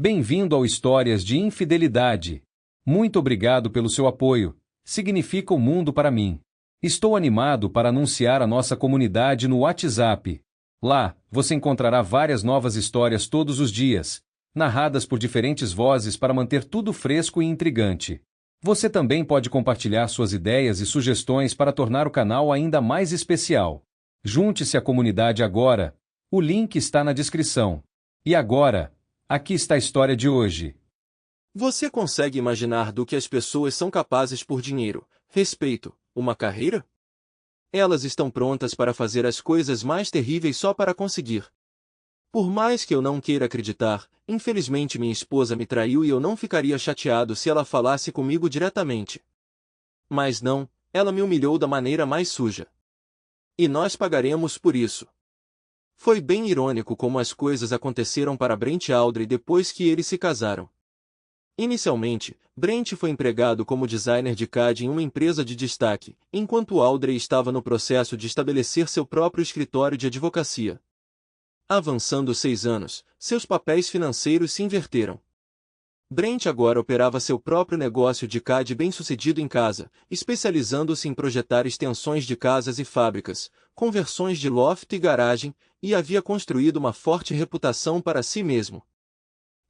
Bem-vindo ao Histórias de Infidelidade. Muito obrigado pelo seu apoio. Significa o mundo para mim. Estou animado para anunciar a nossa comunidade no WhatsApp. Lá, você encontrará várias novas histórias todos os dias, narradas por diferentes vozes para manter tudo fresco e intrigante. Você também pode compartilhar suas ideias e sugestões para tornar o canal ainda mais especial. Junte-se à comunidade agora. O link está na descrição. E agora, aqui está a história de hoje. Você consegue imaginar do que as pessoas são capazes por dinheiro, respeito, uma carreira? Elas estão prontas para fazer as coisas mais terríveis só para conseguir. Por mais que eu não queira acreditar, infelizmente minha esposa me traiu e eu não ficaria chateado se ela falasse comigo diretamente. Mas não, ela me humilhou da maneira mais suja. E nós pagaremos por isso. Foi bem irônico como as coisas aconteceram para Brent e Audrey depois que eles se casaram. Inicialmente, Brent foi empregado como designer de CAD em uma empresa de destaque, enquanto Audrey estava no processo de estabelecer seu próprio escritório de advocacia. Avançando 6 anos, seus papéis financeiros se inverteram. Brent agora operava seu próprio negócio de CAD bem-sucedido em casa, especializando-se em projetar extensões de casas e fábricas, conversões de loft e garagem, e havia construído uma forte reputação para si mesmo.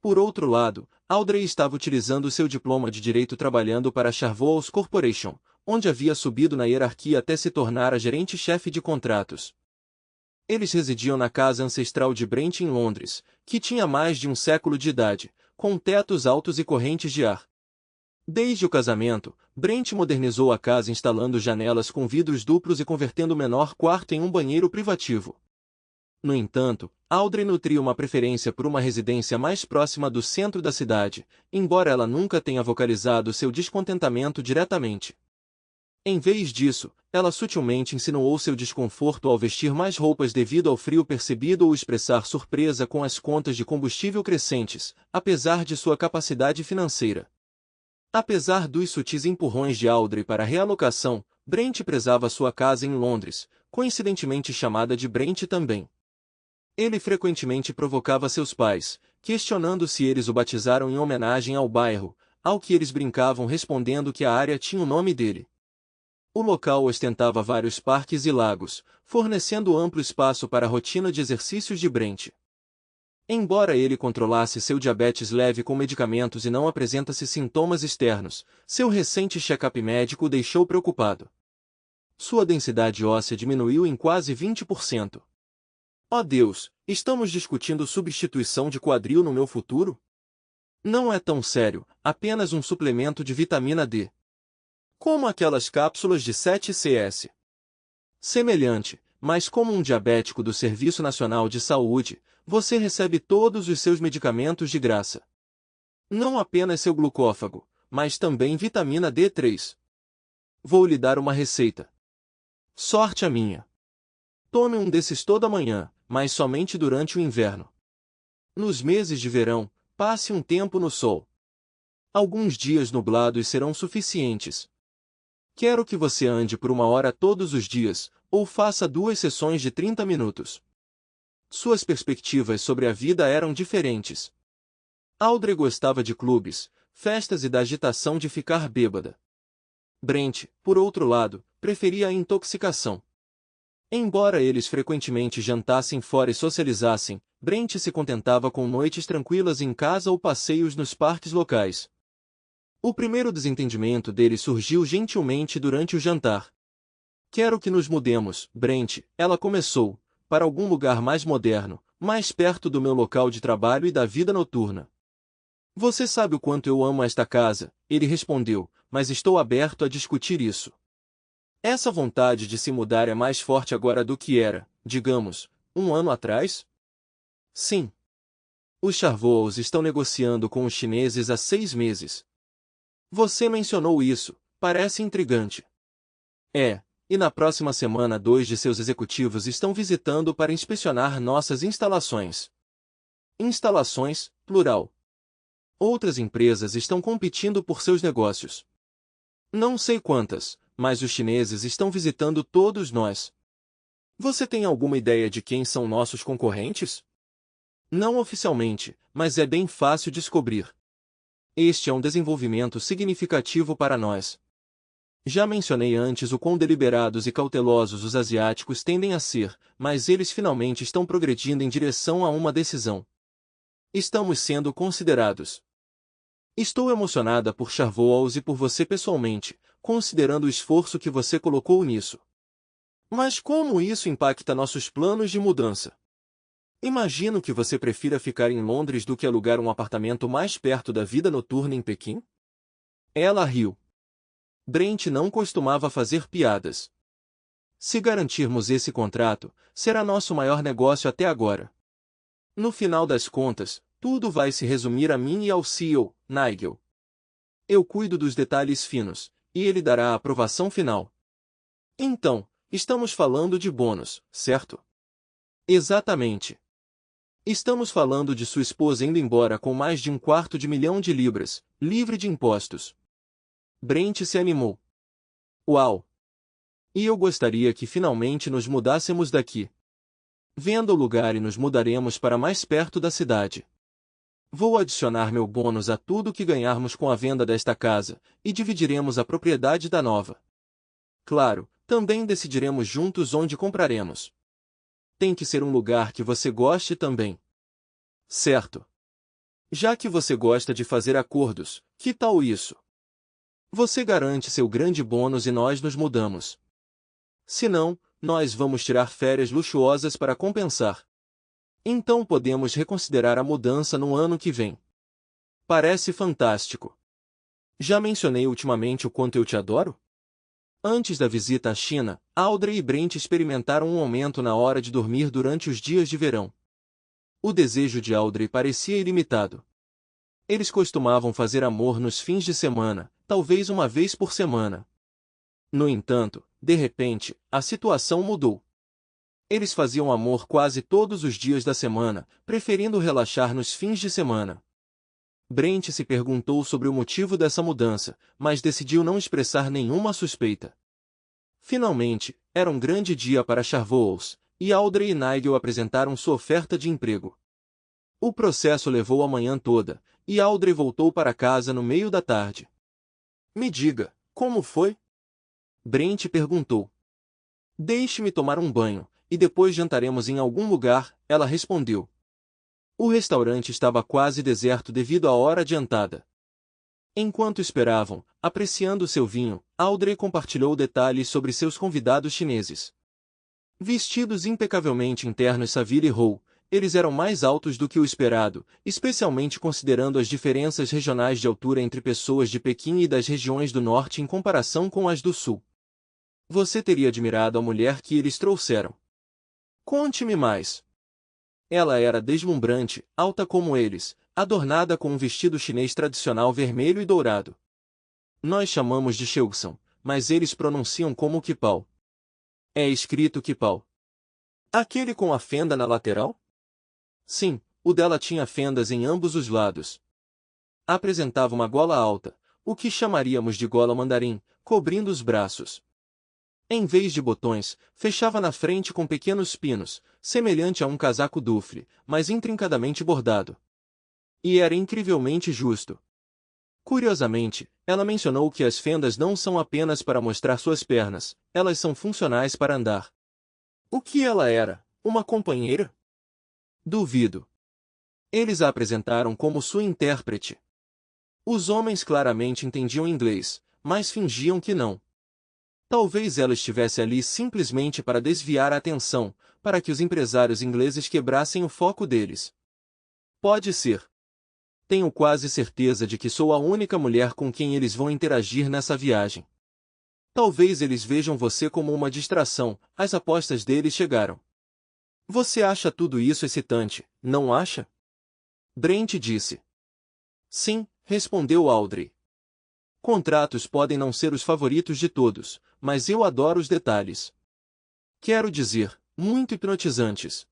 Por outro lado, Audrey estava utilizando seu diploma de direito trabalhando para a Charvaux Corporation, onde havia subido na hierarquia até se tornar a gerente-chefe de contratos. Eles residiam na casa ancestral de Brent em Londres, que tinha mais de um século de idade, com tetos altos e correntes de ar. Desde o casamento, Brent modernizou a casa instalando janelas com vidros duplos e convertendo o menor quarto em um banheiro privativo. No entanto, Audrey nutria uma preferência por uma residência mais próxima do centro da cidade, embora ela nunca tenha vocalizado seu descontentamento diretamente. Em vez disso, ela sutilmente insinuou seu desconforto ao vestir mais roupas devido ao frio percebido ou expressar surpresa com as contas de combustível crescentes, apesar de sua capacidade financeira. Apesar dos sutis empurrões de Audrey para a realocação, Brent prezava sua casa em Londres, coincidentemente chamada de Brent também. Ele frequentemente provocava seus pais, questionando se eles o batizaram em homenagem ao bairro, ao que eles brincavam respondendo que a área tinha o nome dele. O local ostentava vários parques e lagos, fornecendo amplo espaço para a rotina de exercícios de Brent. Embora ele controlasse seu diabetes leve com medicamentos e não apresentasse sintomas externos, seu recente check-up médico o deixou preocupado. Sua densidade óssea diminuiu em quase 20%. Oh Deus, estamos discutindo substituição de quadril no meu futuro? Não é tão sério, apenas um suplemento de vitamina D. Como aquelas cápsulas de 7CS. Semelhante, mas como um diabético do Serviço Nacional de Saúde, você recebe todos os seus medicamentos de graça. Não apenas seu glucófago, mas também vitamina D3. Vou lhe dar uma receita. Sorte a minha. Tome um desses toda manhã, mas somente durante o inverno. Nos meses de verão, passe um tempo no sol. Alguns dias nublados serão suficientes. Quero que você ande por 1 hora todos os dias, ou faça 2 sessões de 30 minutos. Suas perspectivas sobre a vida eram diferentes. Audrey gostava de clubes, festas e da agitação de ficar bêbada. Brent, por outro lado, preferia a intoxicação. Embora eles frequentemente jantassem fora e socializassem, Brent se contentava com noites tranquilas em casa ou passeios nos parques locais. O primeiro desentendimento deles surgiu gentilmente durante o jantar. Quero que nos mudemos, Brent, ela começou, para algum lugar mais moderno, mais perto do meu local de trabalho e da vida noturna. Você sabe o quanto eu amo esta casa, ele respondeu, mas estou aberto a discutir isso. Essa vontade de se mudar é mais forte agora do que era, digamos, 1 ano atrás? Sim. Os Charvaux estão negociando com os chineses há 6 meses. Você mencionou isso, parece intrigante. É, e na próxima semana 2 de seus executivos estão visitando para inspecionar nossas instalações. Instalações, plural. Outras empresas estão competindo por seus negócios. Não sei quantas, mas os chineses estão visitando todos nós. Você tem alguma ideia de quem são nossos concorrentes? Não oficialmente, mas é bem fácil descobrir. Este é um desenvolvimento significativo para nós. Já mencionei antes o quão deliberados e cautelosos os asiáticos tendem a ser, mas eles finalmente estão progredindo em direção a uma decisão. Estamos sendo considerados. Estou emocionada por Charvoals e por você pessoalmente, considerando o esforço que você colocou nisso. Mas como isso impacta nossos planos de mudança? Imagino que você prefira ficar em Londres do que alugar um apartamento mais perto da vida noturna em Pequim? Ela riu. Brent não costumava fazer piadas. Se garantirmos esse contrato, será nosso maior negócio até agora. No final das contas, tudo vai se resumir a mim e ao CEO, Nigel. Eu cuido dos detalhes finos, e ele dará a aprovação final. Então, estamos falando de bônus, certo? Exatamente. Estamos falando de sua esposa indo embora com mais de $250.000, livre de impostos. Brent se animou. Uau! E eu gostaria que finalmente nos mudássemos daqui. Venda o lugar e nos mudaremos para mais perto da cidade. Vou adicionar meu bônus a tudo que ganharmos com a venda desta casa, e dividiremos a propriedade da nova. Claro, também decidiremos juntos onde compraremos. Tem que ser um lugar que você goste também. Certo. Já que você gosta de fazer acordos, que tal isso? Você garante seu grande bônus e nós nos mudamos. Se não, nós vamos tirar férias luxuosas para compensar. Então podemos reconsiderar a mudança no ano que vem. Parece fantástico. Já mencionei ultimamente o quanto eu te adoro? Antes da visita à China, Audrey e Brent experimentaram um aumento na hora de dormir durante os dias de verão. O desejo de Audrey parecia ilimitado. Eles costumavam fazer amor nos fins de semana, talvez uma vez por semana. No entanto, de repente, a situação mudou. Eles faziam amor quase todos os dias da semana, preferindo relaxar nos fins de semana. Brent se perguntou sobre o motivo dessa mudança, mas decidiu não expressar nenhuma suspeita. Finalmente, era um grande dia para Charvoals, e Audrey e Nigel apresentaram sua oferta de emprego. O processo levou a manhã toda, e Audrey voltou para casa no meio da tarde. Me diga, como foi? Brent perguntou. Deixe-me tomar um banho, e depois jantaremos em algum lugar, ela respondeu. O restaurante estava quase deserto devido à hora adiantada. Enquanto esperavam, apreciando seu vinho, Audrey compartilhou detalhes sobre seus convidados chineses. Vestidos impecavelmente em ternos Savile Row, eles eram mais altos do que o esperado, especialmente considerando as diferenças regionais de altura entre pessoas de Pequim e das regiões do norte em comparação com as do sul. Você teria admirado a mulher que eles trouxeram. Conte-me mais. Ela era deslumbrante, alta como eles, adornada com um vestido chinês tradicional vermelho e dourado. Nós chamamos de Sheugsan, mas eles pronunciam como Kipao. É escrito Kipao. Aquele com a fenda na lateral? Sim, o dela tinha fendas em ambos os lados. Apresentava uma gola alta, o que chamaríamos de gola mandarim, cobrindo os braços. Em vez de botões, fechava na frente com pequenos pinos, semelhante a um casaco dufle, mas intrincadamente bordado. E era incrivelmente justo. Curiosamente, ela mencionou que as fendas não são apenas para mostrar suas pernas, elas são funcionais para andar. O que ela era? Uma companheira? Duvido. Eles a apresentaram como sua intérprete. Os homens claramente entendiam inglês, mas fingiam que não. Talvez ela estivesse ali simplesmente para desviar a atenção, para que os empresários ingleses quebrassem o foco deles. Pode ser. Tenho quase certeza de que sou a única mulher com quem eles vão interagir nessa viagem. Talvez eles vejam você como uma distração, as apostas deles chegaram. Você acha tudo isso excitante, não acha? Brent disse. Sim, respondeu Audrey. Contratos podem não ser os favoritos de todos, mas eu adoro os detalhes. Quero dizer, muito hipnotizantes.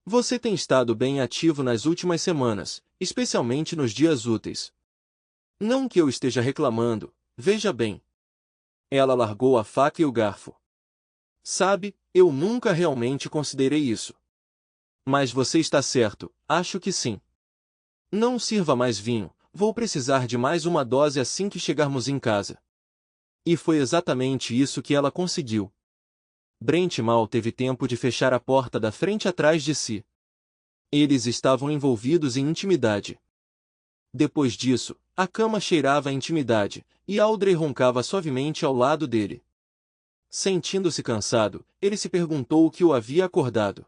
Você tem estado bem ativo nas últimas semanas, especialmente nos dias úteis. Não que eu esteja reclamando, veja bem. Ela largou a faca e o garfo. Sabe, eu nunca realmente considerei isso. Mas você está certo, acho que sim. Não sirva mais vinho, vou precisar de mais uma dose assim que chegarmos em casa. E foi exatamente isso que ela conseguiu. Brent mal teve tempo de fechar a porta da frente atrás de si. Eles estavam envolvidos em intimidade. Depois disso, a cama cheirava a intimidade, e Audrey roncava suavemente ao lado dele. Sentindo-se cansado, ele se perguntou o que o havia acordado.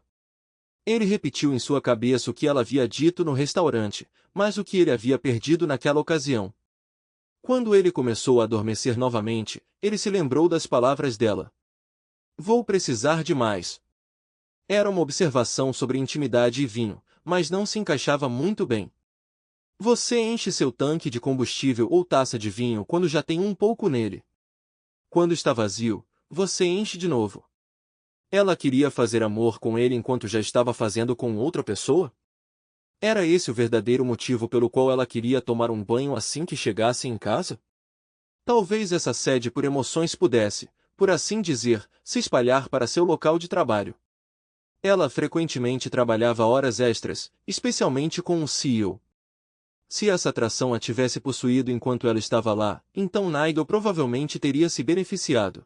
Ele repetiu em sua cabeça o que ela havia dito no restaurante, mas o que ele havia perdido naquela ocasião. Quando ele começou a adormecer novamente, ele se lembrou das palavras dela. Vou precisar de mais. Era uma observação sobre intimidade e vinho, mas não se encaixava muito bem. Você enche seu tanque de combustível ou taça de vinho quando já tem um pouco nele. Quando está vazio, você enche de novo. Ela queria fazer amor com ele enquanto já estava fazendo com outra pessoa? Era esse o verdadeiro motivo pelo qual ela queria tomar um banho assim que chegasse em casa? Talvez essa sede por emoções pudesse, por assim dizer, se espalhar para seu local de trabalho. Ela frequentemente trabalhava horas extras, especialmente com um CEO. Se essa atração a tivesse possuído enquanto ela estava lá, então Nigel provavelmente teria se beneficiado.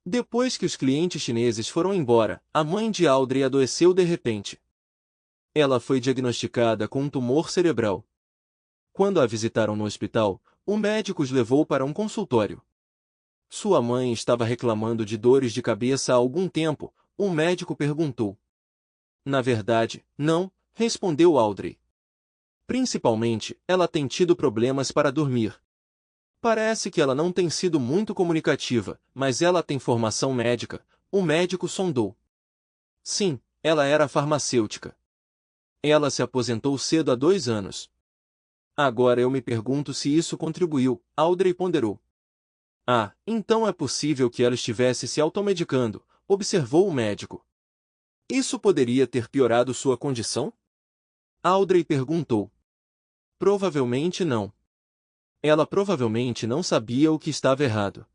Depois que os clientes chineses foram embora, a mãe de Audrey adoeceu de repente. Ela foi diagnosticada com um tumor cerebral. Quando a visitaram no hospital, o médico os levou para um consultório. Sua mãe estava reclamando de dores de cabeça há algum tempo, o médico perguntou. Na verdade, não, respondeu Audrey. Principalmente, ela tem tido problemas para dormir. Parece que ela não tem sido muito comunicativa, mas ela tem formação médica, o médico sondou. Sim, ela era farmacêutica. Ela se aposentou cedo há 2 anos. Agora eu me pergunto se isso contribuiu, Audrey ponderou. Ah, então é possível que ela estivesse se automedicando, observou o médico. Isso poderia ter piorado sua condição? Audrey perguntou. Provavelmente não. Ela provavelmente não sabia o que estava errado.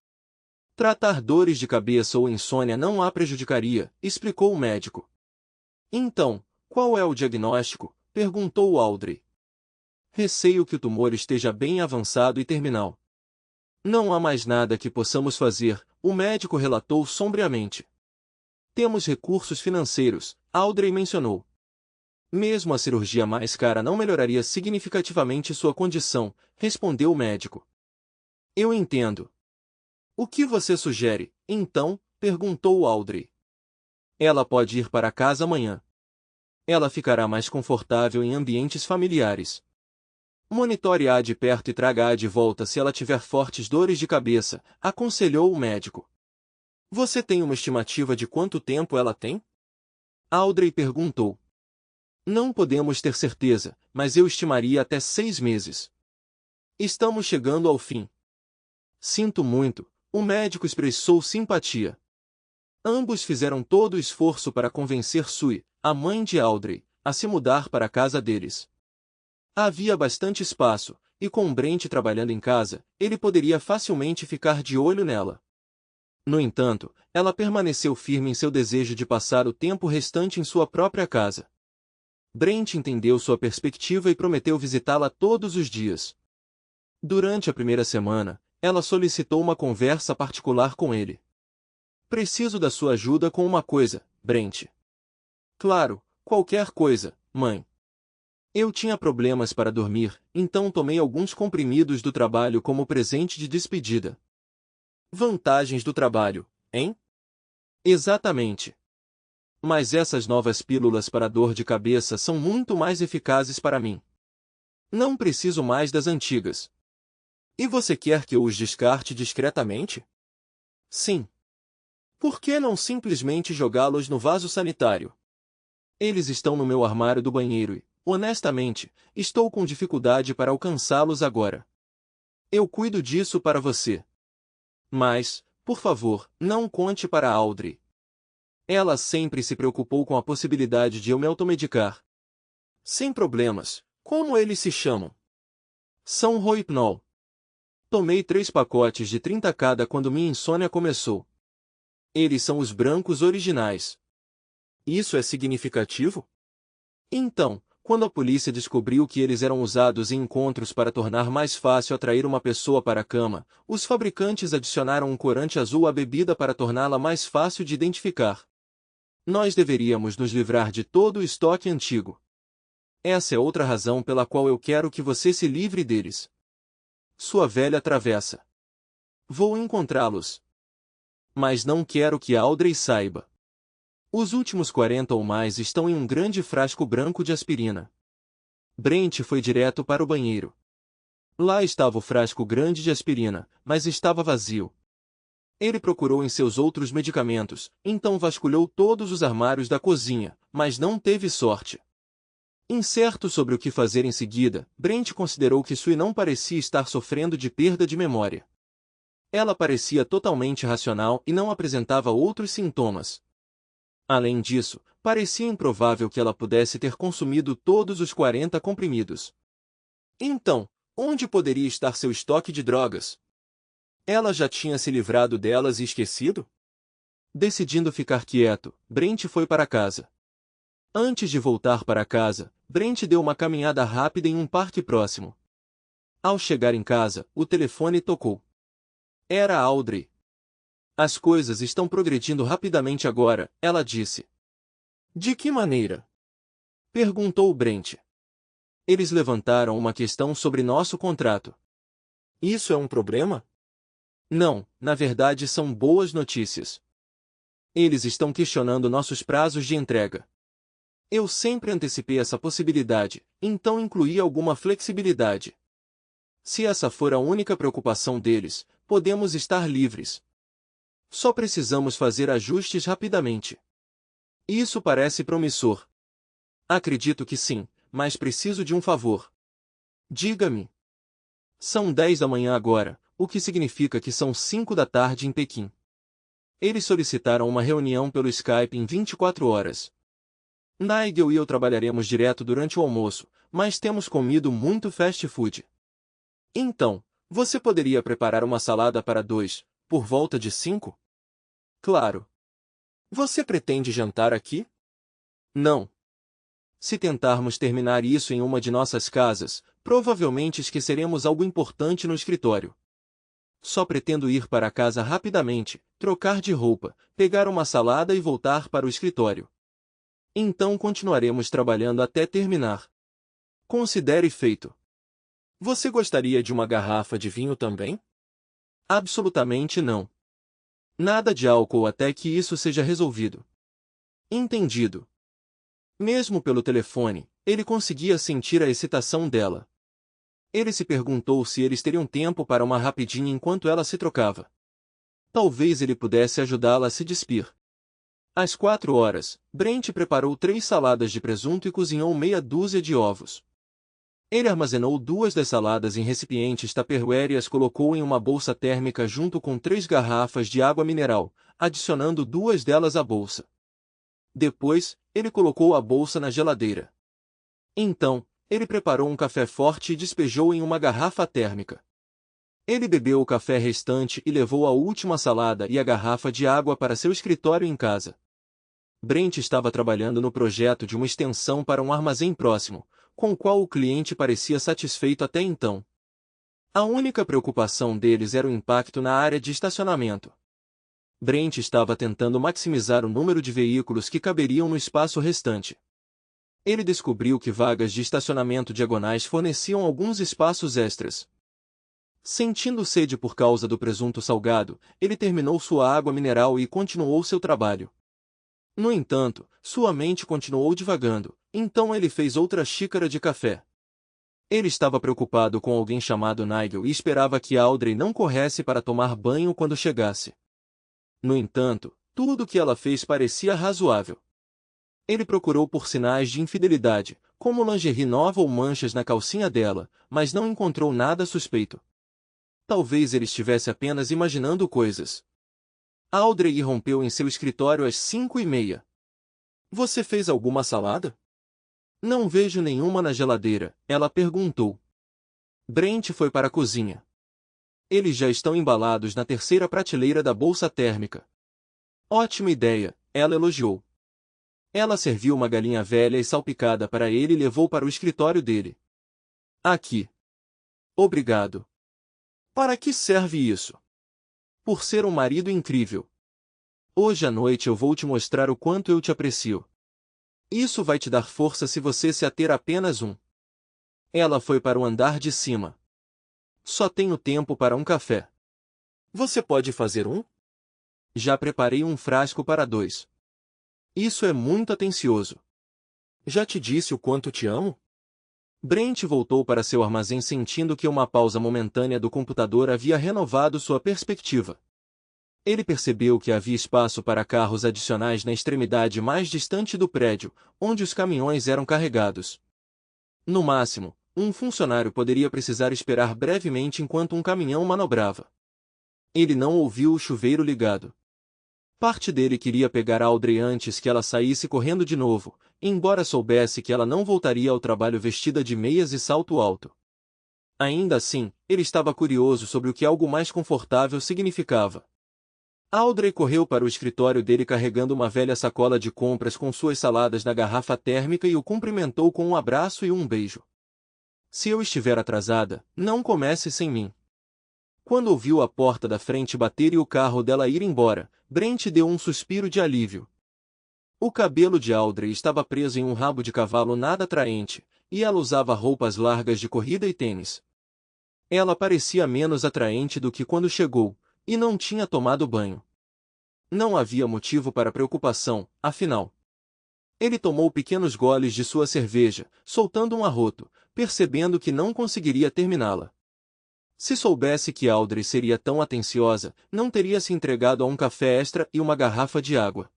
Tratar dores de cabeça ou insônia não a prejudicaria, explicou o médico. Então, qual é o diagnóstico? Perguntou Audrey. Receio que o tumor esteja bem avançado e terminal. Não há mais nada que possamos fazer, o médico relatou sombriamente. Temos recursos financeiros, Audrey mencionou. Mesmo a cirurgia mais cara não melhoraria significativamente sua condição, respondeu o médico. Eu entendo. O que você sugere, então? Perguntou Audrey. Ela pode ir para casa amanhã. Ela ficará mais confortável em ambientes familiares. Monitore-a de perto e traga-a de volta se ela tiver fortes dores de cabeça, aconselhou o médico. Você tem uma estimativa de quanto tempo ela tem? Audrey perguntou. Não podemos ter certeza, mas eu estimaria até 6 meses. Estamos chegando ao fim. Sinto muito, o médico expressou simpatia. Ambos fizeram todo o esforço para convencer Sue, a mãe de Audrey, a se mudar para a casa deles. Havia bastante espaço, e com Brent trabalhando em casa, ele poderia facilmente ficar de olho nela. No entanto, ela permaneceu firme em seu desejo de passar o tempo restante em sua própria casa. Brent entendeu sua perspectiva e prometeu visitá-la todos os dias. Durante a primeira semana, ela solicitou uma conversa particular com ele. Preciso da sua ajuda com uma coisa, Brent. Claro, qualquer coisa, mãe. Eu tinha problemas para dormir, então tomei alguns comprimidos do trabalho como presente de despedida. Vantagens do trabalho, hein? Exatamente. Mas essas novas pílulas para dor de cabeça são muito mais eficazes para mim. Não preciso mais das antigas. E você quer que eu os descarte discretamente? Sim. Por que não simplesmente jogá-los no vaso sanitário? Eles estão no meu armário do banheiro e, honestamente, estou com dificuldade para alcançá-los agora. Eu cuido disso para você. Mas, por favor, não conte para Audrey. Ela sempre se preocupou com a possibilidade de eu me automedicar. Sem problemas. Como eles se chamam? São Rohypnol. Tomei 3 pacotes de 30 cada quando minha insônia começou. Eles são os brancos originais. Isso é significativo? Então, quando a polícia descobriu que eles eram usados em encontros para tornar mais fácil atrair uma pessoa para a cama, os fabricantes adicionaram um corante azul à bebida para torná-la mais fácil de identificar. Nós deveríamos nos livrar de todo o estoque antigo. Essa é outra razão pela qual eu quero que você se livre deles. Sua velha travessa. Vou encontrá-los. Mas não quero que Audrey saiba. Os últimos 40 ou mais estão em um grande frasco branco de aspirina. Brent foi direto para o banheiro. Lá estava o frasco grande de aspirina, mas estava vazio. Ele procurou em seus outros medicamentos, então vasculhou todos os armários da cozinha, mas não teve sorte. Incerto sobre o que fazer em seguida, Brent considerou que Sue não parecia estar sofrendo de perda de memória. Ela parecia totalmente racional e não apresentava outros sintomas. Além disso, parecia improvável que ela pudesse ter consumido todos os 40 comprimidos. Então, onde poderia estar seu estoque de drogas? Ela já tinha se livrado delas e esquecido? Decidindo ficar quieto, Brent foi para casa. Antes de voltar para casa, Brent deu uma caminhada rápida em um parque próximo. Ao chegar em casa, o telefone tocou. Era Audrey. As coisas estão progredindo rapidamente agora, ela disse. De que maneira? Perguntou Brent. Eles levantaram uma questão sobre nosso contrato. Isso é um problema? Não, na verdade são boas notícias. Eles estão questionando nossos prazos de entrega. Eu sempre antecipei essa possibilidade, então incluí alguma flexibilidade. Se essa for a única preocupação deles, podemos estar livres. Só precisamos fazer ajustes rapidamente. Isso parece promissor. Acredito que sim, mas preciso de um favor. Diga-me. São 10 da manhã agora, o que significa que são 5 da tarde em Pequim. Eles solicitaram uma reunião pelo Skype em 24 horas. Nigel e eu trabalharemos direto durante o almoço, mas temos comido muito fast food. Então, você poderia preparar uma salada para 2, por volta de 5? Claro. Você pretende jantar aqui? Não. Se tentarmos terminar isso em uma de nossas casas, provavelmente esqueceremos algo importante no escritório. Só pretendo ir para casa rapidamente, trocar de roupa, pegar uma salada e voltar para o escritório. Então continuaremos trabalhando até terminar. Considere feito. Você gostaria de uma garrafa de vinho também? Absolutamente não. Nada de álcool até que isso seja resolvido. Entendido. Mesmo pelo telefone, ele conseguia sentir a excitação dela. Ele se perguntou se eles teriam tempo para uma rapidinha enquanto ela se trocava. Talvez ele pudesse ajudá-la a se despir. Às 4 horas, Brent preparou 3 saladas de presunto e cozinhou meia dúzia de ovos. Ele armazenou 2 das saladas em recipientes Tupperware e as colocou em uma bolsa térmica junto com 3 garrafas de água mineral, adicionando 2 delas à bolsa. Depois, ele colocou a bolsa na geladeira. Então, ele preparou um café forte e despejou em uma garrafa térmica. Ele bebeu o café restante e levou a última salada e a garrafa de água para seu escritório em casa. Brent estava trabalhando no projeto de uma extensão para um armazém próximo, com o qual o cliente parecia satisfeito até então. A única preocupação deles era o impacto na área de estacionamento. Brent estava tentando maximizar o número de veículos que caberiam no espaço restante. Ele descobriu que vagas de estacionamento diagonais forneciam alguns espaços extras. Sentindo sede por causa do presunto salgado, ele terminou sua água mineral e continuou seu trabalho. No entanto, sua mente continuou divagando, então ele fez outra xícara de café. Ele estava preocupado com alguém chamado Nigel e esperava que Audrey não corresse para tomar banho quando chegasse. No entanto, tudo o que ela fez parecia razoável. Ele procurou por sinais de infidelidade, como lingerie nova ou manchas na calcinha dela, mas não encontrou nada suspeito. Talvez ele estivesse apenas imaginando coisas. Audrey irrompeu em seu escritório às 5:30. Você fez alguma salada? Não vejo nenhuma na geladeira, ela perguntou. Brent foi para a cozinha. Eles já estão embalados na terceira prateleira da bolsa térmica. Ótima ideia, ela elogiou. Ela serviu uma galinha velha e salpicada para ele e levou para o escritório dele. Aqui. Obrigado. Para que serve isso? Por ser um marido incrível. Hoje à noite eu vou te mostrar o quanto eu te aprecio. Isso vai te dar força se você se ater a apenas um. Ela foi para o andar de cima. Só tenho tempo para um café. Você pode fazer um? Já preparei um frasco para 2. Isso é muito atencioso. Já te disse o quanto te amo? Brent voltou para seu armazém sentindo que uma pausa momentânea do computador havia renovado sua perspectiva. Ele percebeu que havia espaço para carros adicionais na extremidade mais distante do prédio, onde os caminhões eram carregados. No máximo, um funcionário poderia precisar esperar brevemente enquanto um caminhão manobrava. Ele não ouviu o chuveiro ligado. Parte dele queria pegar Audrey antes que ela saísse correndo de novo, embora soubesse que ela não voltaria ao trabalho vestida de meias e salto alto. Ainda assim, ele estava curioso sobre o que algo mais confortável significava. Audrey correu para o escritório dele carregando uma velha sacola de compras com suas saladas na garrafa térmica e o cumprimentou com um abraço e um beijo. Se eu estiver atrasada, não comece sem mim. Quando ouviu a porta da frente bater e o carro dela ir embora, Brent deu um suspiro de alívio. O cabelo de Audrey estava preso em um rabo de cavalo nada atraente, e ela usava roupas largas de corrida e tênis. Ela parecia menos atraente do que quando chegou, e não tinha tomado banho. Não havia motivo para preocupação, afinal. Ele tomou pequenos goles de sua cerveja, soltando um arroto, percebendo que não conseguiria terminá-la. Se soubesse que Audrey seria tão atenciosa, não teria se entregado a um café extra e uma garrafa de água.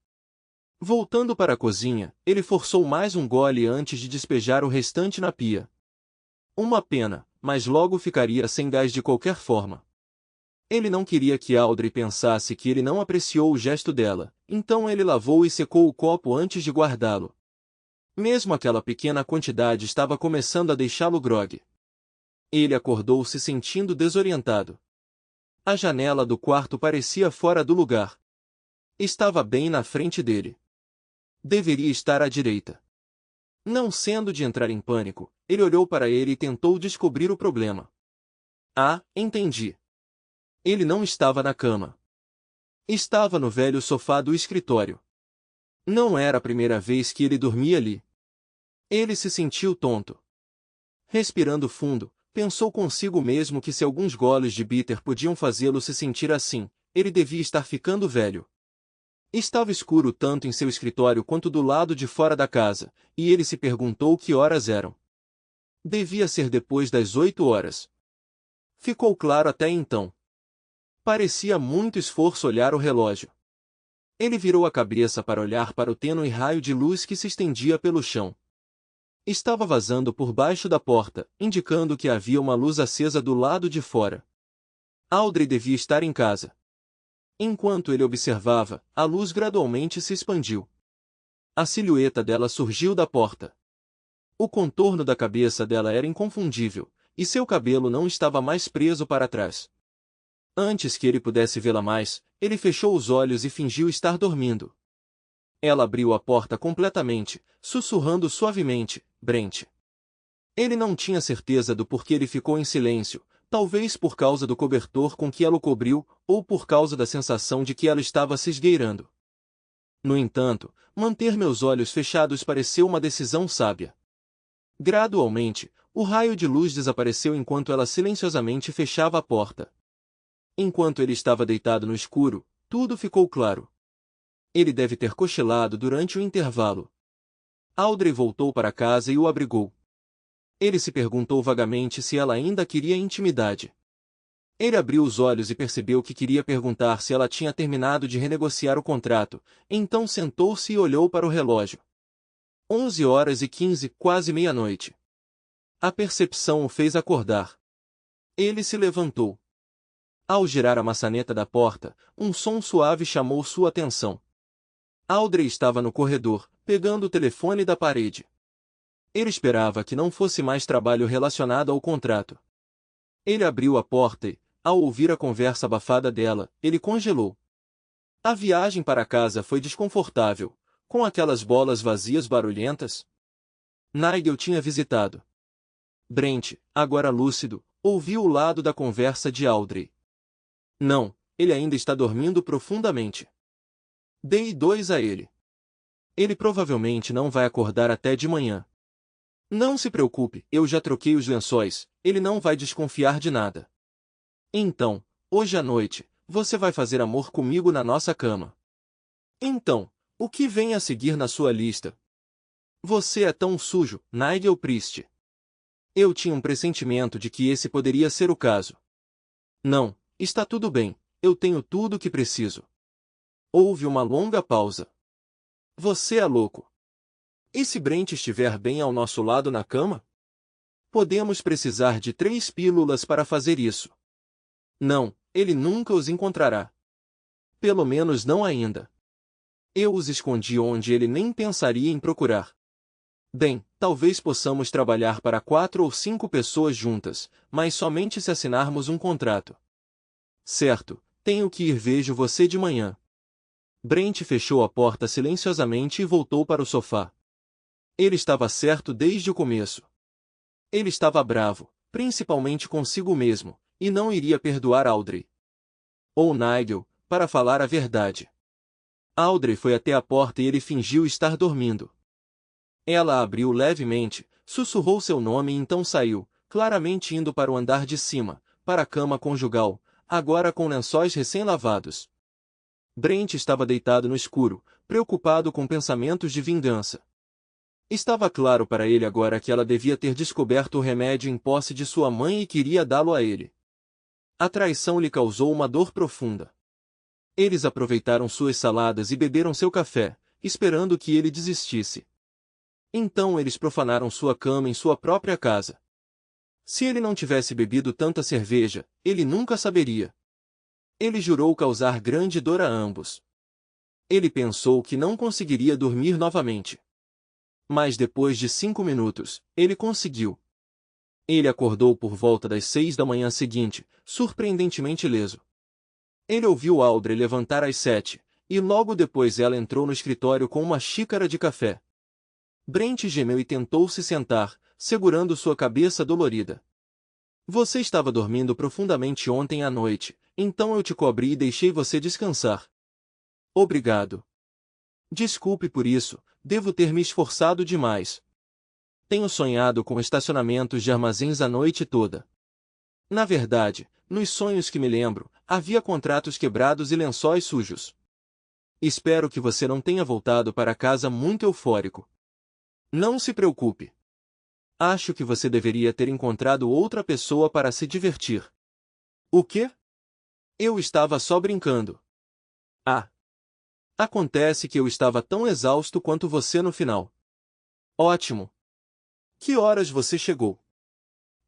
Voltando para a cozinha, ele forçou mais um gole antes de despejar o restante na pia. Uma pena, mas logo ficaria sem gás de qualquer forma. Ele não queria que Audrey pensasse que ele não apreciou o gesto dela, então ele lavou e secou o copo antes de guardá-lo. Mesmo aquela pequena quantidade estava começando a deixá-lo grogue. Ele acordou se sentindo desorientado. A janela do quarto parecia fora do lugar. Estava bem na frente dele. Deveria estar à direita. Não sendo de entrar em pânico, ele olhou para ele e tentou descobrir o problema. Ah, entendi. Ele não estava na cama. Estava no velho sofá do escritório. Não era a primeira vez que ele dormia ali. Ele se sentiu tonto. Respirando fundo, pensou consigo mesmo que se alguns goles de bitter podiam fazê-lo se sentir assim, ele devia estar ficando velho. Estava escuro tanto em seu escritório quanto do lado de fora da casa, e ele se perguntou que horas eram. Devia ser depois das 8 horas. Ficou claro até então. Parecia muito esforço olhar o relógio. Ele virou a cabeça para olhar para o tênue raio de luz que se estendia pelo chão. Estava vazando por baixo da porta, indicando que havia uma luz acesa do lado de fora. Audrey devia estar em casa. Enquanto ele observava, a luz gradualmente se expandiu. A silhueta dela surgiu da porta. O contorno da cabeça dela era inconfundível, e seu cabelo não estava mais preso para trás. Antes que ele pudesse vê-la mais, ele fechou os olhos e fingiu estar dormindo. Ela abriu a porta completamente, sussurrando suavemente, Brent. Ele não tinha certeza do porquê ele ficou em silêncio, talvez por causa do cobertor com que ela o cobriu, ou por causa da sensação de que ela estava se esgueirando. No entanto, manter meus olhos fechados pareceu uma decisão sábia. Gradualmente, o raio de luz desapareceu enquanto ela silenciosamente fechava a porta. Enquanto ele estava deitado no escuro, tudo ficou claro. Ele deve ter cochilado durante o intervalo. Audrey voltou para casa e o abrigou. Ele se perguntou vagamente se ela ainda queria intimidade. Ele abriu os olhos e percebeu que queria perguntar se ela tinha terminado de renegociar o contrato, então sentou-se e olhou para o relógio. 11h15, quase meia-noite. A percepção o fez acordar. Ele se levantou. Ao girar a maçaneta da porta, um som suave chamou sua atenção. Audrey estava no corredor, pegando o telefone da parede. Ele esperava que não fosse mais trabalho relacionado ao contrato. Ele abriu a porta e, ao ouvir a conversa abafada dela, ele congelou. A viagem para casa foi desconfortável, Com aquelas bolas vazias barulhentas? Nigel tinha visitado. Brent, agora lúcido, ouviu o lado da conversa de Audrey. Não, ele ainda está dormindo profundamente. Dei 2 a ele. Ele provavelmente não vai acordar até de manhã. Não se preocupe, eu já troquei os lençóis, ele não vai desconfiar de nada. Então, hoje à noite, você vai fazer amor comigo na nossa cama. Então, o que vem a seguir na sua lista? Você é tão sujo, Nigel Priest. Eu tinha um pressentimento de que esse poderia ser o caso. Não, está tudo bem, eu tenho tudo o que preciso. Houve uma longa pausa. Você é louco. E se Brent estiver bem ao nosso lado na cama? Podemos precisar de 3 pílulas para fazer isso. Não, ele nunca os encontrará. Pelo menos não ainda. Eu os escondi onde ele nem pensaria em procurar. Bem, talvez possamos trabalhar para 4 ou 5 pessoas juntas, mas somente se assinarmos um contrato. Certo, tenho que ir, vejo você de manhã. Brent fechou a porta silenciosamente e voltou para o sofá. Ele estava certo desde o começo. Ele estava bravo, principalmente consigo mesmo, e não iria perdoar Audrey. Ou Nigel, para falar a verdade. Audrey foi até a porta e ele fingiu estar dormindo. Ela abriu levemente, sussurrou seu nome e então saiu, claramente indo para o andar de cima, para a cama conjugal, agora com lençóis recém-lavados. Brent estava deitado no escuro, preocupado com pensamentos de vingança. Estava claro para ele agora que ela devia ter descoberto o remédio em posse de sua mãe e queria dá-lo a ele. A traição lhe causou uma dor profunda. Eles aproveitaram suas saladas e beberam seu café, esperando que ele desistisse. Então eles profanaram sua cama em sua própria casa. Se ele não tivesse bebido tanta cerveja, ele nunca saberia. Ele jurou causar grande dor a ambos. Ele pensou que não conseguiria dormir novamente. Mas depois de 5 minutos, ele conseguiu. Ele acordou por volta das 6 da manhã seguinte, surpreendentemente leso. Ele ouviu Audrey levantar às 7, e logo depois ela entrou no escritório com uma xícara de café. Brent gemeu e tentou se sentar, segurando sua cabeça dolorida. Você estava dormindo profundamente ontem à noite, então eu te cobri e deixei você descansar. Obrigado. Desculpe por isso, devo ter me esforçado demais. Tenho sonhado com estacionamentos de armazéns a noite toda. Na verdade, nos sonhos que me lembro, havia contratos quebrados e lençóis sujos. Espero que você não tenha voltado para casa muito eufórico. Não se preocupe. Acho que você deveria ter encontrado outra pessoa para se divertir. O quê? Eu estava só brincando. Ah. Acontece que eu estava tão exausto quanto você no final. Ótimo. Que horas você chegou?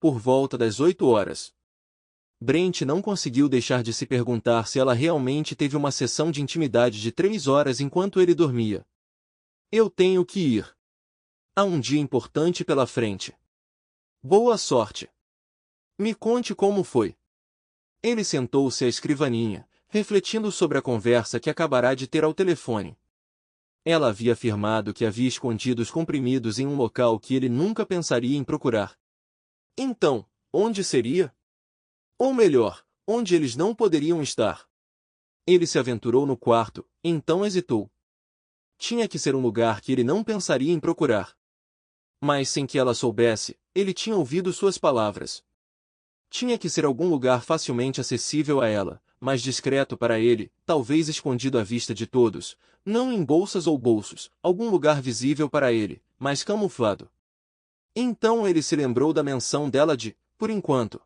Por volta das 8 horas. Brent não conseguiu deixar de se perguntar se ela realmente teve uma sessão de intimidade de 3 horas enquanto ele dormia. Eu tenho que ir. Há um dia importante pela frente. Boa sorte. Me conte como foi. Ele sentou-se à escrivaninha, refletindo sobre a conversa que acabará de ter ao telefone. Ela havia afirmado que havia escondido os comprimidos em um local que ele nunca pensaria em procurar. Então, onde seria? Ou melhor, onde eles não poderiam estar? Ele se aventurou no quarto, então hesitou. Tinha que ser um lugar que ele não pensaria em procurar. Mas sem que ela soubesse, ele tinha ouvido suas palavras. Tinha que ser algum lugar facilmente acessível a ela, mais discreto para ele, talvez escondido à vista de todos, não em bolsas ou bolsos, algum lugar visível para ele, mas camuflado. Então ele se lembrou da menção dela de, por enquanto.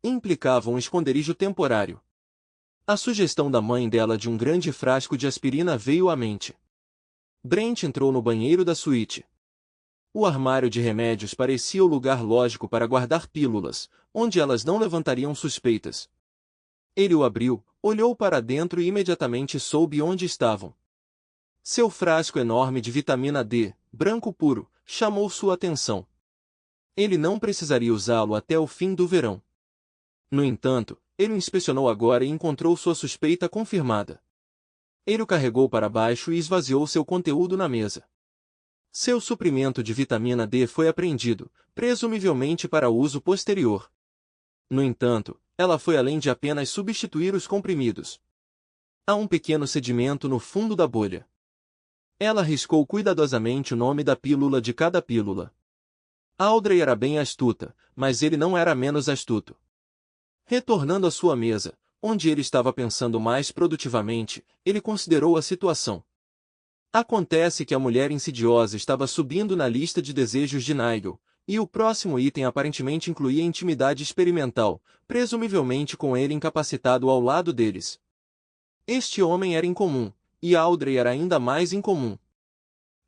Implicava um esconderijo temporário. A sugestão da mãe dela de um grande frasco de aspirina veio à mente. Brent entrou no banheiro da suíte. O armário de remédios parecia o lugar lógico para guardar pílulas, onde elas não levantariam suspeitas. Ele o abriu, olhou para dentro e imediatamente soube onde estavam. Seu frasco enorme de vitamina D, branco puro, chamou sua atenção. Ele não precisaria usá-lo até o fim do verão. No entanto, ele o inspecionou agora e encontrou sua suspeita confirmada. Ele o carregou para baixo e esvaziou seu conteúdo na mesa. Seu suprimento de vitamina D foi apreendido, presumivelmente para uso posterior. No entanto, ela foi além de apenas substituir os comprimidos. Há um pequeno sedimento no fundo da bolha. Ela riscou cuidadosamente o nome da pílula de cada pílula. Audrey era bem astuta, mas ele não era menos astuto. Retornando à sua mesa, onde ele estava pensando mais produtivamente, ele considerou a situação. Acontece que a mulher insidiosa estava subindo na lista de desejos de Nigel, e o próximo item aparentemente incluía intimidade experimental, presumivelmente com ele incapacitado ao lado deles. Este homem era incomum, e Audrey era ainda mais incomum.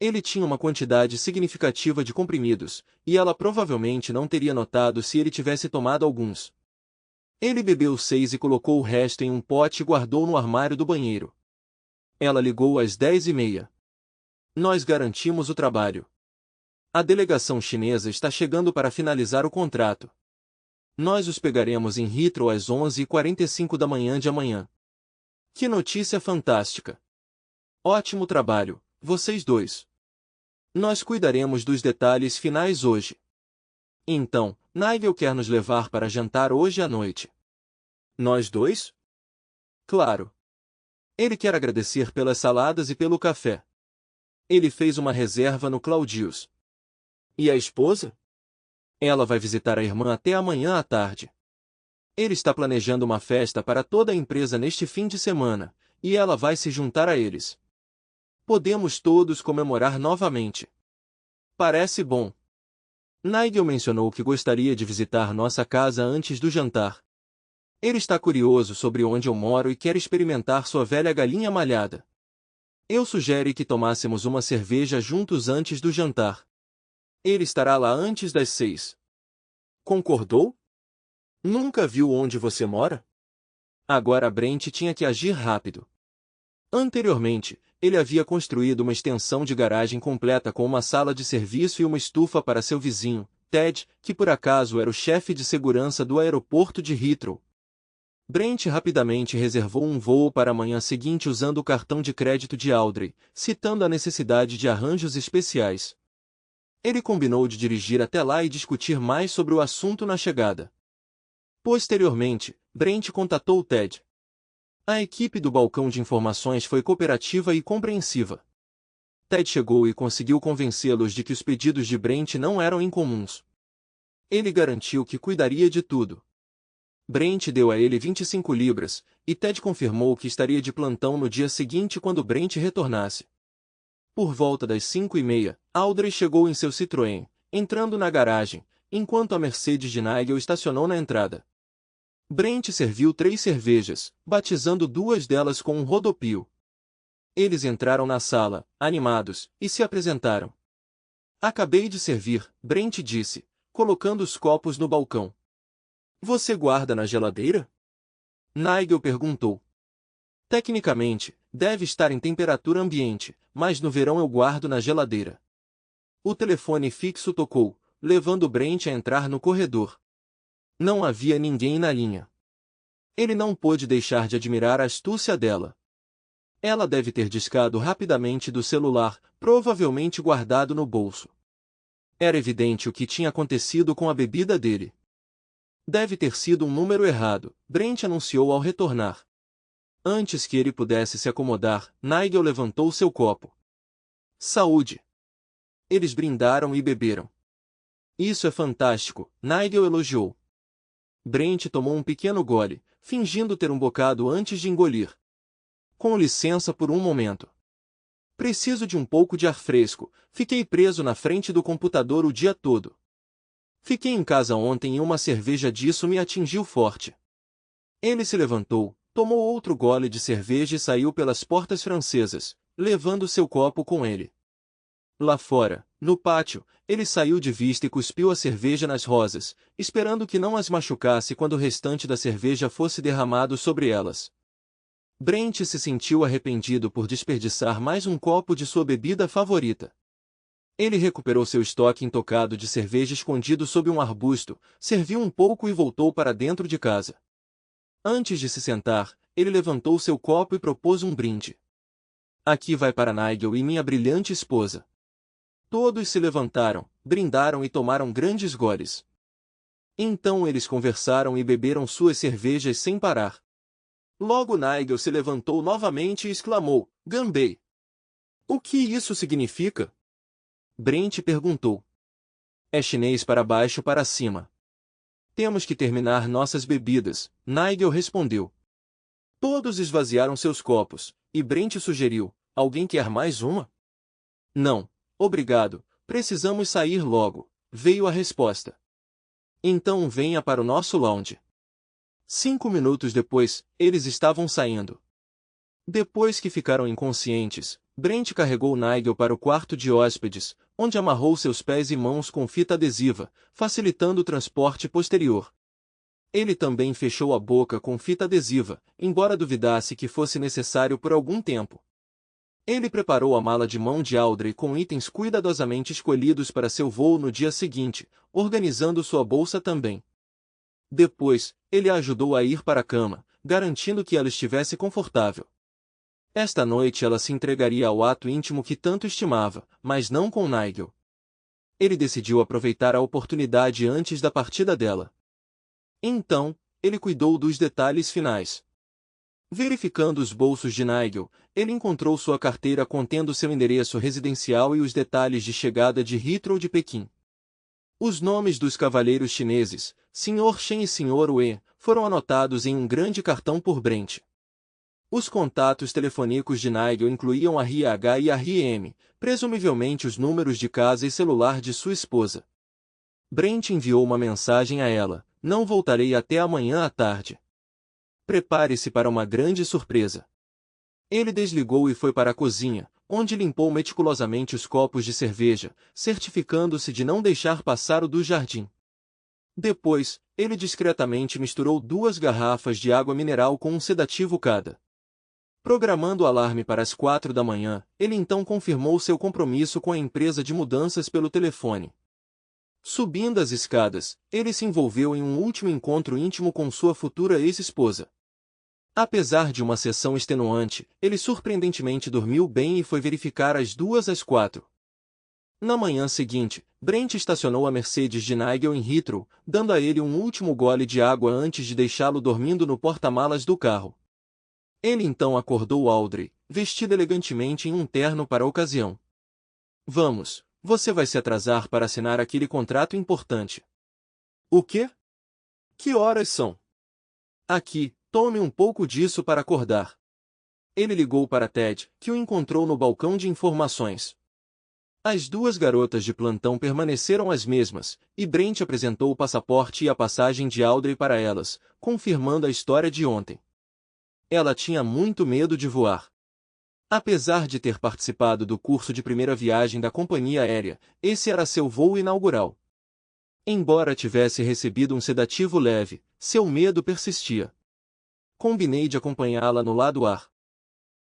Ele tinha uma quantidade significativa de comprimidos, e ela provavelmente não teria notado se ele tivesse tomado alguns. Ele bebeu 6 e colocou o resto em um pote e guardou no armário do banheiro. Ela ligou às 10h30. Nós garantimos o trabalho. A delegação chinesa está chegando para finalizar o contrato. Nós os pegaremos em Heathrow às 11h45 da manhã de amanhã. Que notícia fantástica! Ótimo trabalho, vocês dois. Nós cuidaremos dos detalhes finais hoje. Então, Nigel quer nos levar para jantar hoje à noite. Nós dois? Claro. Ele quer agradecer pelas saladas e pelo café. Ele fez uma reserva no Claudius. E a esposa? Ela vai visitar a irmã até amanhã à tarde. Ele está planejando uma festa para toda a empresa neste fim de semana, e ela vai se juntar a eles. Podemos todos comemorar novamente. Parece bom. Nigel mencionou que gostaria de visitar nossa casa antes do jantar. Ele está curioso sobre onde eu moro e quer experimentar sua velha galinha malhada. Eu sugeri que tomássemos uma cerveja juntos antes do jantar. Ele estará lá antes das 6. Concordou? Nunca viu onde você mora? Agora Brent tinha que agir rápido. Anteriormente, ele havia construído uma extensão de garagem completa com uma sala de serviço e uma estufa para seu vizinho, Ted, que por acaso era o chefe de segurança do aeroporto de Heathrow. Brent rapidamente reservou um voo para a manhã seguinte usando o cartão de crédito de Audrey, citando a necessidade de arranjos especiais. Ele combinou de dirigir até lá e discutir mais sobre o assunto na chegada. Posteriormente, Brent contatou Ted. A equipe do balcão de informações foi cooperativa e compreensiva. Ted chegou e conseguiu convencê-los de que os pedidos de Brent não eram incomuns. Ele garantiu que cuidaria de tudo. Brent deu a ele 25 libras, e Ted confirmou que estaria de plantão no dia seguinte quando Brent retornasse. Por volta das 5h30, Audrey chegou em seu Citroën, entrando na garagem, enquanto a Mercedes de Nigel estacionou na entrada. Brent serviu 3 cervejas, batizando 2 delas com um rodopio. Eles entraram na sala, animados, e se apresentaram. Acabei de servir, Brent disse, colocando os copos no balcão. Você guarda na geladeira? Nigel perguntou. Tecnicamente, deve estar em temperatura ambiente, mas no verão eu guardo na geladeira. O telefone fixo tocou, levando Brent a entrar no corredor. Não havia ninguém na linha. Ele não pôde deixar de admirar a astúcia dela. Ela deve ter discado rapidamente do celular, provavelmente guardado no bolso. Era evidente o que tinha acontecido com a bebida dele. Deve ter sido um número errado, Brent anunciou ao retornar. Antes que ele pudesse se acomodar, Nigel levantou seu copo. Saúde! Eles brindaram e beberam. Isso é fantástico, Nigel elogiou. Brent tomou um pequeno gole, fingindo ter um bocado antes de engolir. Com licença por um momento. Preciso de um pouco de ar fresco, fiquei preso na frente do computador o dia todo. Fiquei em casa ontem e uma cerveja disso me atingiu forte. Ele se levantou, tomou outro gole de cerveja e saiu pelas portas francesas, levando seu copo com ele. Lá fora, no pátio, ele saiu de vista e cuspiu a cerveja nas rosas, esperando que não as machucasse quando o restante da cerveja fosse derramado sobre elas. Brent se sentiu arrependido por desperdiçar mais um copo de sua bebida favorita. Ele recuperou seu estoque intocado de cerveja escondido sob um arbusto, serviu um pouco e voltou para dentro de casa. Antes de se sentar, ele levantou seu copo e propôs um brinde. Aqui vai para Nigel e minha brilhante esposa. Todos se levantaram, brindaram e tomaram grandes goles. Então eles conversaram e beberam suas cervejas sem parar. Logo Nigel se levantou novamente e exclamou, Gambei. O que isso significa? Brent perguntou. É chinês para baixo para cima. Temos que terminar nossas bebidas, Nigel respondeu. Todos esvaziaram seus copos, e Brent sugeriu, alguém quer mais uma? Não, obrigado, precisamos sair logo, veio a resposta. Então venha para o nosso lounge. 5 minutos depois, eles estavam saindo. Depois que ficaram inconscientes, Brent carregou Nigel para o quarto de hóspedes, onde amarrou seus pés e mãos com fita adesiva, facilitando o transporte posterior. Ele também fechou a boca com fita adesiva, embora duvidasse que fosse necessário por algum tempo. Ele preparou a mala de mão de Audrey com itens cuidadosamente escolhidos para seu voo no dia seguinte, organizando sua bolsa também. Depois, ele a ajudou a ir para a cama, garantindo que ela estivesse confortável. Esta noite ela se entregaria ao ato íntimo que tanto estimava, mas não com Nigel. Ele decidiu aproveitar a oportunidade antes da partida dela. Então, ele cuidou dos detalhes finais. Verificando os bolsos de Nigel, ele encontrou sua carteira contendo seu endereço residencial e os detalhes de chegada de Heathrow de Pequim. Os nomes dos cavalheiros chineses, Sr. Shen e Sr. Wei, foram anotados em um grande cartão por Brent. Os contatos telefônicos de Nigel incluíam a RH e a RM, presumivelmente os números de casa e celular de sua esposa. Brent enviou uma mensagem a ela, não voltarei até amanhã à tarde. Prepare-se para uma grande surpresa. Ele desligou e foi para a cozinha, onde limpou meticulosamente os copos de cerveja, certificando-se de não deixar passar o do jardim. Depois, ele discretamente misturou 2 garrafas de água mineral com um sedativo cada. Programando o alarme para as 4 da manhã, ele então confirmou seu compromisso com a empresa de mudanças pelo telefone. Subindo as escadas, ele se envolveu em um último encontro íntimo com sua futura ex-esposa. Apesar de uma sessão extenuante, ele surpreendentemente dormiu bem e foi verificar as 2 às 4. Na manhã seguinte, Brent estacionou a Mercedes de Nigel em Heathrow, dando a ele um último gole de água antes de deixá-lo dormindo no porta-malas do carro. Ele então acordou Audrey, vestida elegantemente em um terno para a ocasião. Vamos, você vai se atrasar para assinar aquele contrato importante. O quê? Que horas são? Aqui, tome um pouco disso para acordar. Ele ligou para Ted, que o encontrou no balcão de informações. As 2 garotas de plantão permaneceram as mesmas, e Brent apresentou o passaporte e a passagem de Audrey para elas, confirmando a história de ontem. Ela tinha muito medo de voar. Apesar de ter participado do curso de primeira viagem da companhia aérea, esse era seu voo inaugural. Embora tivesse recebido um sedativo leve, seu medo persistia. Combinei de acompanhá-la no lado ar.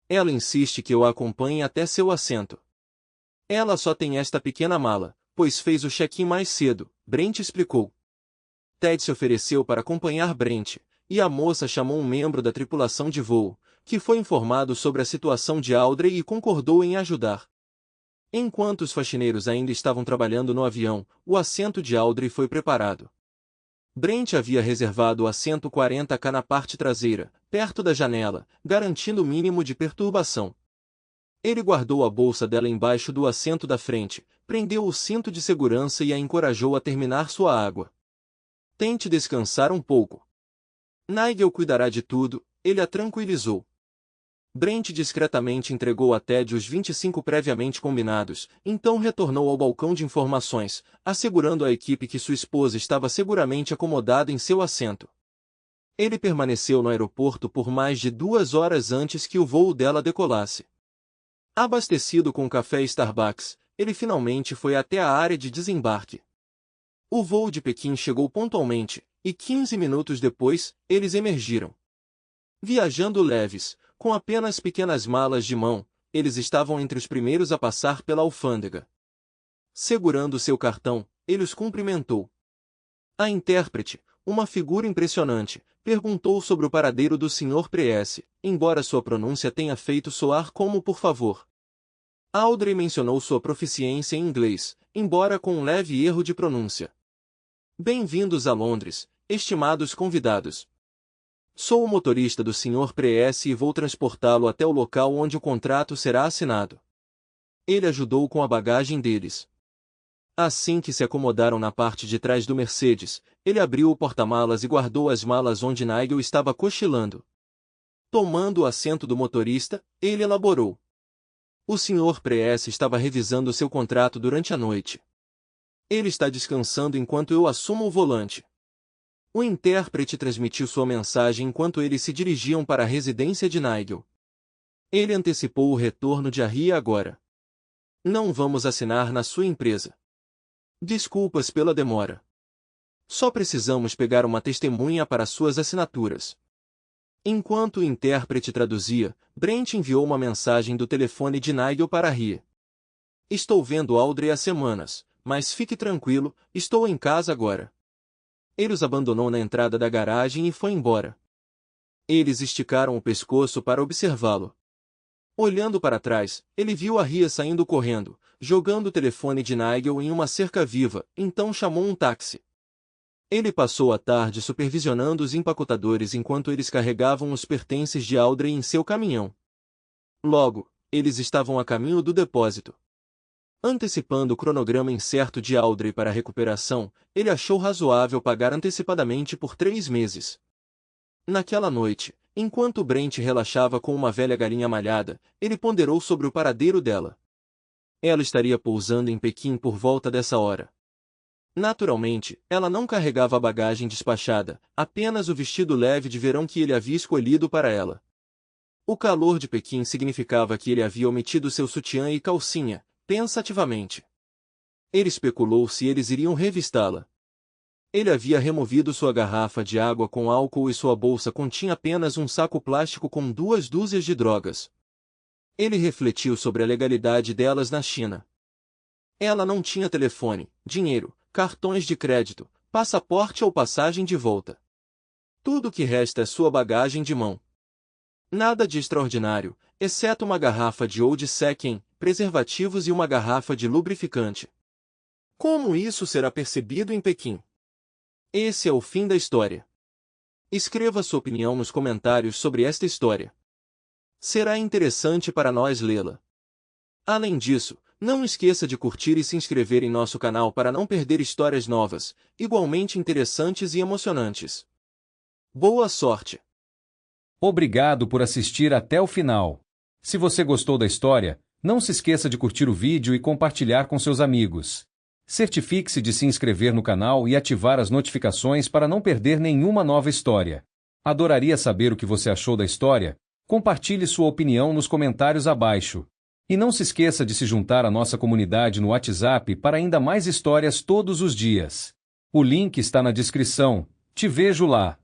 Ela insiste que eu a acompanhe até seu assento. Ela só tem esta pequena mala, pois fez o check-in mais cedo, Brent explicou. Ted se ofereceu para acompanhar Brent, e a moça chamou um membro da tripulação de voo, que foi informado sobre a situação de Audrey e concordou em ajudar. Enquanto os faxineiros ainda estavam trabalhando no avião, o assento de Audrey foi preparado. Brent havia reservado o assento 40K na parte traseira, perto da janela, garantindo o mínimo de perturbação. Ele guardou a bolsa dela embaixo do assento da frente, prendeu o cinto de segurança e a encorajou a terminar sua água. Tente descansar um pouco. Nigel cuidará de tudo, ele a tranquilizou. Brent discretamente entregou a Ted os 25 previamente combinados, então retornou ao balcão de informações, assegurando à equipe que sua esposa estava seguramente acomodada em seu assento. Ele permaneceu no aeroporto por mais de 2 horas antes que o voo dela decolasse. Abastecido com café Starbucks, ele finalmente foi até a área de desembarque. O voo de Pequim chegou pontualmente, e 15 minutos depois, eles emergiram. Viajando leves, com apenas pequenas malas de mão, eles estavam entre os primeiros a passar pela alfândega. Segurando seu cartão, ele os cumprimentou. A intérprete, uma figura impressionante, perguntou sobre o paradeiro do Sr. Priest, embora sua pronúncia tenha feito soar como por favor. Audrey mencionou sua proficiência em inglês, embora com um leve erro de pronúncia. Bem-vindos a Londres, estimados convidados. Sou o motorista do Sr. Priest e vou transportá-lo até o local onde o contrato será assinado. Ele ajudou com a bagagem deles. Assim que se acomodaram na parte de trás do Mercedes, ele abriu o porta-malas e guardou as malas onde Nigel estava cochilando. Tomando o assento do motorista, ele elaborou. O Sr. Priest estava revisando seu contrato durante a noite. Ele está descansando enquanto eu assumo o volante. O intérprete transmitiu sua mensagem enquanto eles se dirigiam para a residência de Nigel. Ele antecipou o retorno de Harry agora. Não vamos assinar na sua empresa. Desculpas pela demora. Só precisamos pegar uma testemunha para suas assinaturas. Enquanto o intérprete traduzia, Brent enviou uma mensagem do telefone de Nigel para Harry. Estou vendo Audrey há semanas, mas fique tranquilo, estou em casa agora. Ele os abandonou na entrada da garagem e foi embora. Eles esticaram o pescoço para observá-lo. Olhando para trás, ele viu Harry saindo correndo, jogando o telefone de Nigel em uma cerca viva, então chamou um táxi. Ele passou a tarde supervisionando os empacotadores enquanto eles carregavam os pertences de Audrey em seu caminhão. Logo, eles estavam a caminho do depósito. Antecipando o cronograma incerto de Audrey para a recuperação, ele achou razoável pagar antecipadamente por 3 meses. Naquela noite, enquanto Brent relaxava com uma velha galinha malhada, ele ponderou sobre o paradeiro dela. Ela estaria pousando em Pequim por volta dessa hora. Naturalmente, ela não carregava a bagagem despachada, apenas o vestido leve de verão que ele havia escolhido para ela. O calor de Pequim significava que ele havia omitido seu sutiã e calcinha, pensativamente. Ele especulou se eles iriam revistá-la. Ele havia removido sua garrafa de água com álcool e sua bolsa continha apenas um saco plástico com 2 dúzias de drogas. Ele refletiu sobre a legalidade delas na China. Ela não tinha telefone, dinheiro, cartões de crédito, passaporte ou passagem de volta. Tudo o que resta é sua bagagem de mão. Nada de extraordinário, exceto uma garrafa de Old Second, preservativos e uma garrafa de lubrificante. Como isso será percebido em Pequim? Esse é o fim da história. Escreva sua opinião nos comentários sobre esta história. Será interessante para nós lê-la. Além disso, não esqueça de curtir e se inscrever em nosso canal para não perder histórias novas, igualmente interessantes e emocionantes. Boa sorte! Obrigado por assistir até o final. Se você gostou da história, não se esqueça de curtir o vídeo e compartilhar com seus amigos. Certifique-se de se inscrever no canal e ativar as notificações para não perder nenhuma nova história. Adoraria saber o que você achou da história. Compartilhe sua opinião nos comentários abaixo. E não se esqueça de se juntar à nossa comunidade no WhatsApp para ainda mais histórias todos os dias. O link está na descrição. Te vejo lá!